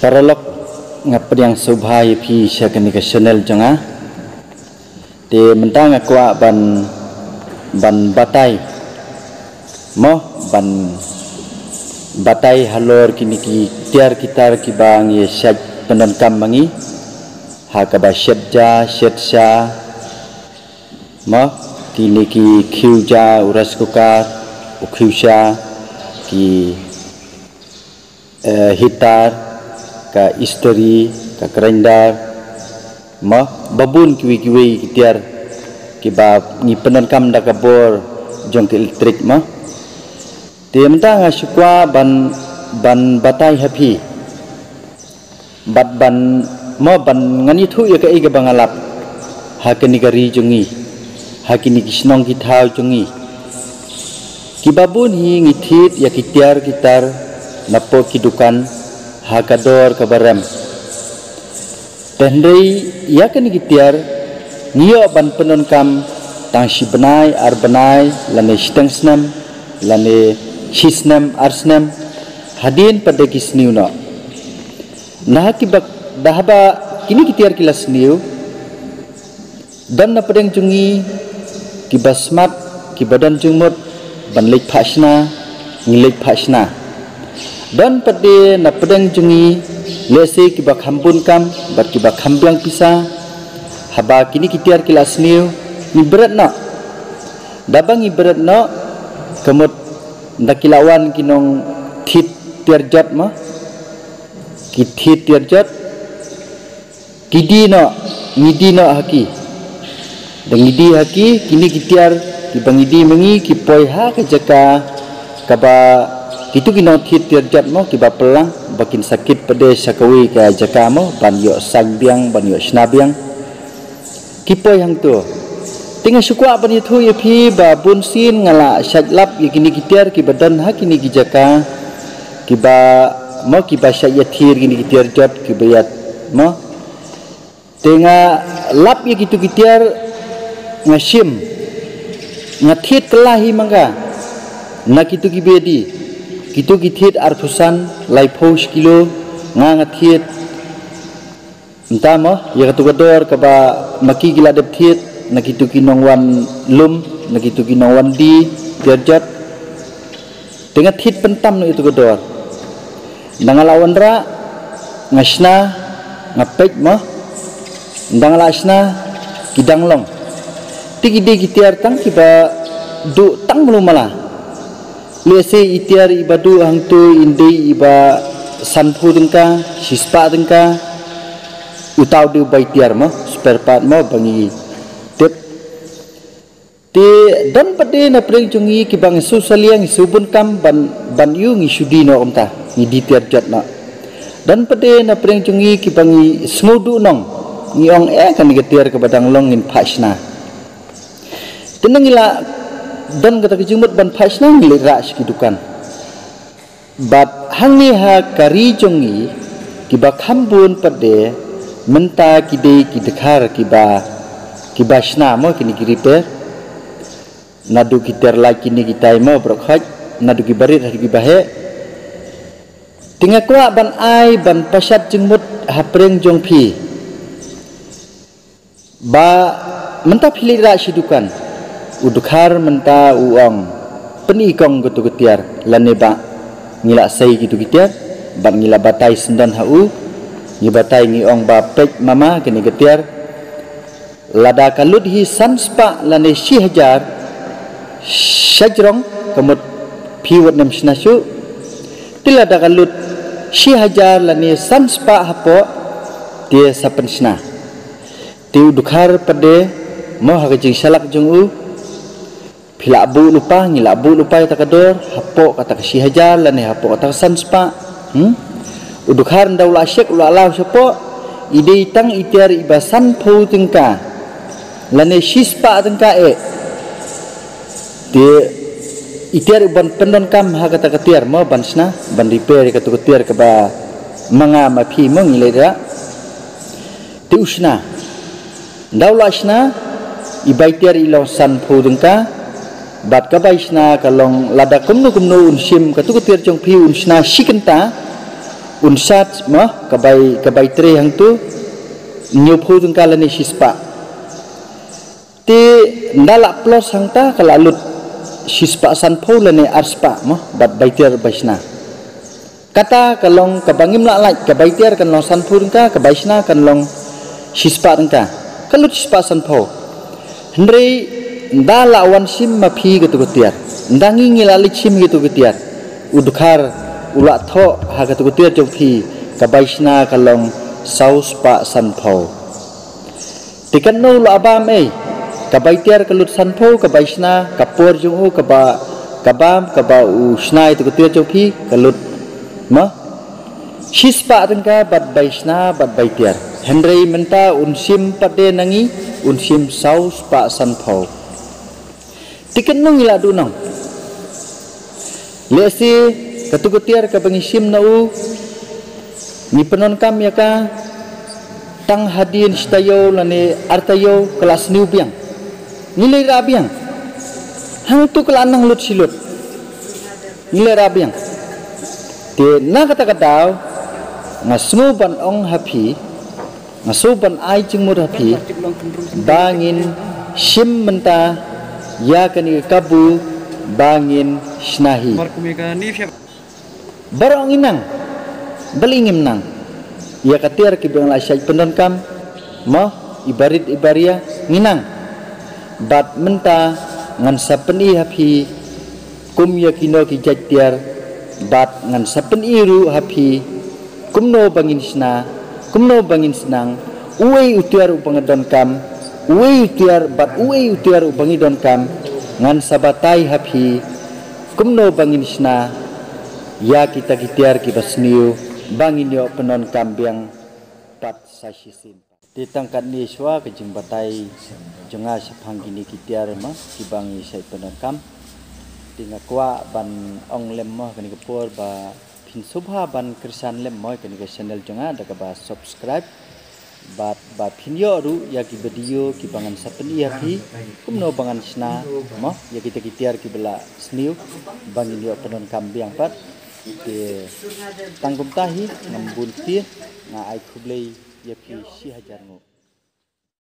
Taralok ngapad yang subhay pi siya kanika channel janga te mentang akwa ban batay mo ban batay halor kini ki tiar kitar ki bang ye syaj penon kambangi hakaba syedja syedsa mo kini ki khiuja uras kukar ukhiusha ki hitar ka istri ka kerendar ma babun kiwi kitiar kibab ni penon-kam da kabor jong ke elektrik ma te mentang asukwa ban batai happy ban ngani thu ya ka iga bangalap hakini gari jongi hakini kisnong kithaw jongi kibabun hi ngithit ya kitiar kitar napo kidukan hakador kabarem pendai ya kan gitiar nio ban penon kam tang si benai ar benai lane steng snam lane shisnam arsnam hadin pada kisniu no nah kibak dahaba kini gitiar kilas niu dan na pedeng jungi kibasmat kibadan jungmut ban lek phasna ngilek phasna dan pada na pedang jungi lese kiba khambun kam bat kiba khamblang pisa haba kini kitiar kilas niu ni berat na dabang i berat na kemut ndakilawan kinong thit tiarjat ma kithit tiarjat kidi na ngidi na haki dan ngidi haki kini kitiar kiba ngidi mengi kipoi ha ke jaka kaba itu kinong thit tiarjat mo kiba pelang bakin sakit pada sakawi ka jaka mo ban yo sagbiang ban yo snabiang kipoy hang tu tinga sukwa ban itu ye phi ba bunsin ngala sajlap ye kini kitiar ki badan ha kini ki jaka kiba mo kiba syayathir kini kitiarjat kibayat mo tinga lap ye kitu kitiar ngasim ngathit kelahi mangga nak itu kibedi kitu kithit arfusan laipos kilo ngangathit entama ya katugador kaba maki gila depthit nakitu kinongwan lum nakitu kinongwan di tiarjat dengan thit pentam no itu gador nangalawan ra ngasna ngapek mo ndangalasna kidanglong tigide kitiar tang kiba du tang melumala lese itiar ibadu hangtu indi iba sanpu dengka sispa dengka utau de baitiar mo spare part mo bangi tip te dan pade na preng jungi kibang susaliang subun kam ban yu ngi sudi no omta ni ditiar jat na dan pade na preng jungi kibangi smudu nong ngi ong kan getiar ke badang long in phasna tenangila dan kata kejumut ban phasna ngile ras kidukan bat hangi ha kari jongi kiba khambun pade menta kide kidekhar kiba shna mo kini kiripe nadu kitar la kini kitai mo brokhaj nadu kibarit hari kibahe tinga kwa ban ai ban pasat jengmut hapreng jongphi ba menta phili ras kidukan udukhar menta uang penikong gitu getiar laneba ngila sai gitu getiar ban ngila batai sendan hau ngi batai ngi ong bapek mama kini getiar lada kalut hi sanspa lane 1000 syajrong kemut piwat nam snasu tilada kalut 1000 lane sanspa hapo dia sapensna ti udukhar pade mo hagajing salak jung Pila bu lupa ngila bu lupa takador hapo kata kasi hajar lane hapo kata sanspa udukhar ndaula syek ula alau sepo ide itang itiar ibasan pau tengka lane shispa tengka dia itiar ban pendon kam ha kata ketiar mo bansna ban repair kata ketiar ke ba manga mapi mo ngilera ti usna ndaula sna ibaitiar ilo san pau tengka bat kabaisna kalong lada kumnu unsim katu ketir jong pi unsna sikenta unsat mah kabai tre hang tu nyupu tungkala ni sispa ti ndala plus hang ta kalalut sispa sanpau lane arspa mah bat baitiar baisna kata kalong kabangim la kabaitiar kan long sanpau tungka kabaisna kan long sispa tungka kalut sispa sanpau hendrei ndala wan sim mapi gitu gutiar ndangi ngilalik sim gitu gutiar udkhar ulak tho ha gitu gutiar jompi kabaisna kalong saus pa sanpau tikan no lu abam kabaitiar kalut sanpau kabaisna kapur jungu kabam usna itu gutiar jompi kalut ma sispa tengka bat baisna bat baitiar hendrei menta unsim pade nangi unsim saus pa sanpau tiken nung ila dunong lesi katugutiar ka bangisim nau ni penon kam ya ka tang hadin stayo lane artayo kelas niu biang nilai rabiang hang tu kelanang lut silut nilai rabiang te na kata ngasmu ban ong hapi ngasuban ai jengmur hapi bangin sim menta ya kani kabu bangin snahi barang inang belingim nang ya katir ki bang la syai pendon kam mah ibaria nginang bat menta ngan sapeni hapi kum yakino ki jatiar bat ngan sapeni ru hapi kumno bangin senang uwe utiar upangedon kam uwe utiar upangidon kam ngan sabatai hapi kumno bangin sna ya kita kitiar kibasniu bangin yo penon kambiang pat sasisin ditangkat ni swa kejeng batai jenga sapang gini kitiar mah kibangi sai penon kam tinga kwa ban ong lem mah kani kepor ba pin subha ban krisan lem moy kani channel jenga da ba subscribe ba pinyo ru ya ki video ki bangan sapeni ya ki kumno bangan sna mo ya kita kitiar ki bela sniu bangin yo penon kambiang pat ke tangkum tahi ngambun ti na ai khublei ya ki si hajar ngo